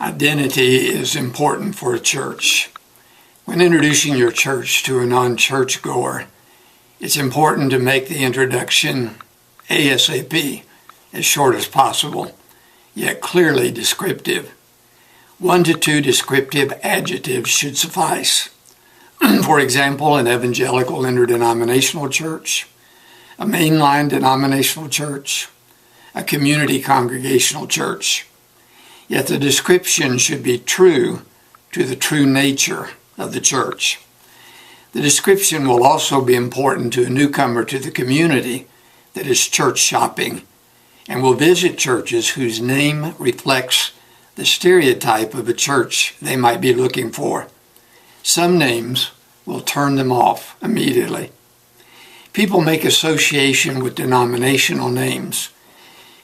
Identity is important for a church. When introducing your church to a non-church goer, it's important to make the introduction ASAP, as short as possible, yet clearly descriptive. 1 to 2 descriptive adjectives should suffice. For example, an evangelical interdenominational church, a mainline denominational church, a community congregational church. Yet the description should be true to the true nature of the church. The description will also be important to a newcomer to the community that is church shopping and will visit churches whose name reflects the stereotype of a church they might be looking for. Some names will turn them off immediately. People make association with denominational names.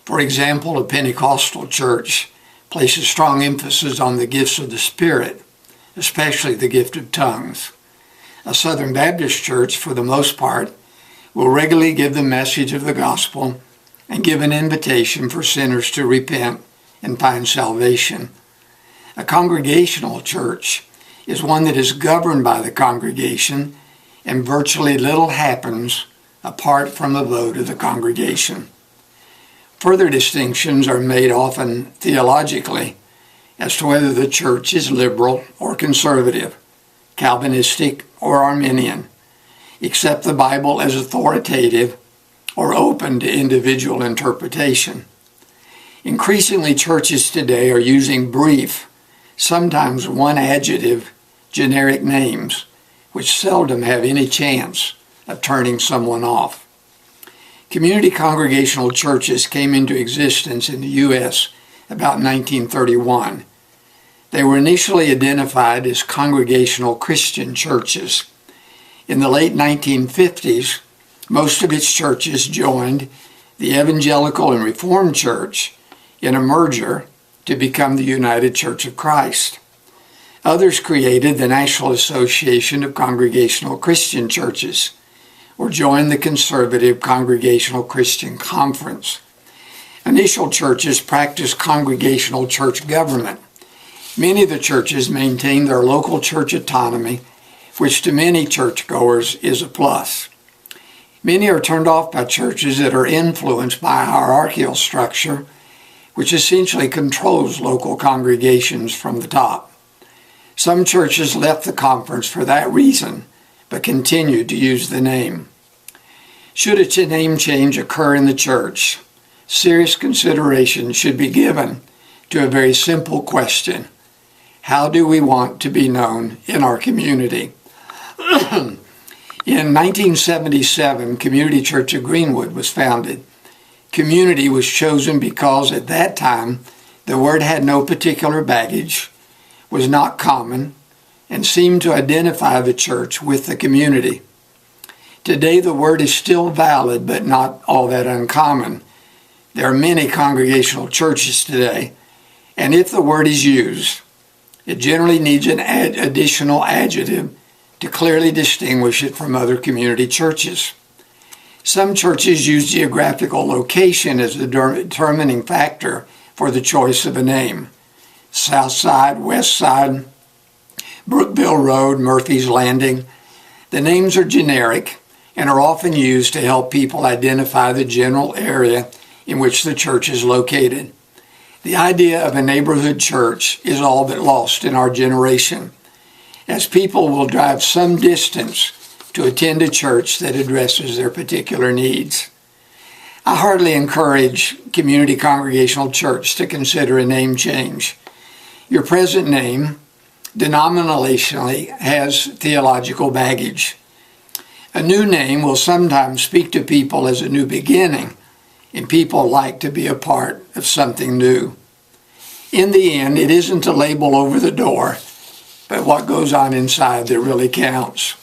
For example, a Pentecostal church places strong emphasis on the gifts of the Spirit, especially the gift of tongues. A Southern Baptist church, for the most part, will regularly give the message of the gospel and give an invitation for sinners to repent and find salvation. A congregational church is one that is governed by the congregation, and virtually little happens apart from the vote of the congregation. Further distinctions are made often theologically as to whether the church is liberal or conservative, Calvinistic or Arminian, accept the Bible as authoritative or open to individual interpretation. Increasingly, churches today are using brief, sometimes one adjective, generic names, which seldom have any chance of turning someone off. Community congregational churches came into existence in the U.S. about 1931. They were initially identified as Congregational Christian churches. In the late 1950s, most of its churches joined the Evangelical and Reformed Church in a merger to become the United Church of Christ. Others created the National Association of Congregational Christian Churches, or joined the Conservative Congregational Christian Conference. Initial churches practiced congregational church government. Many of the churches maintained their local church autonomy, which to many churchgoers is a plus. Many are turned off by churches that are influenced by a hierarchical structure, which essentially controls local congregations from the top. Some churches left the conference for that reason, but continued to use the name. Should a name change occur in the church, serious consideration should be given to a very simple question: how do we want to be known in our community? In 1977, Community Church of Greenwood was founded. Community was chosen because at that time the word had no particular baggage, was not common, and seemed to identify the church with the community. Today the word is still valid, but not all that uncommon. There are many congregational churches today, and if the word is used, it generally needs an additional adjective to clearly distinguish it from other community churches. Some churches use geographical location as the determining factor for the choice of a name. South Side, West Side, Brookville Road, Murphy's Landing. The names are generic and are often used to help people identify the general area in which the church is located. The idea of a neighborhood church is all but lost in our generation, as people will drive some distance to attend a church that addresses their particular needs. I heartily encourage Community Congregational Church to consider a name change. Your present name denominationally has theological baggage. A new name will sometimes speak to people as a new beginning, and people like to be a part of something new. In the end, it isn't a label over the door, but what goes on inside that really counts.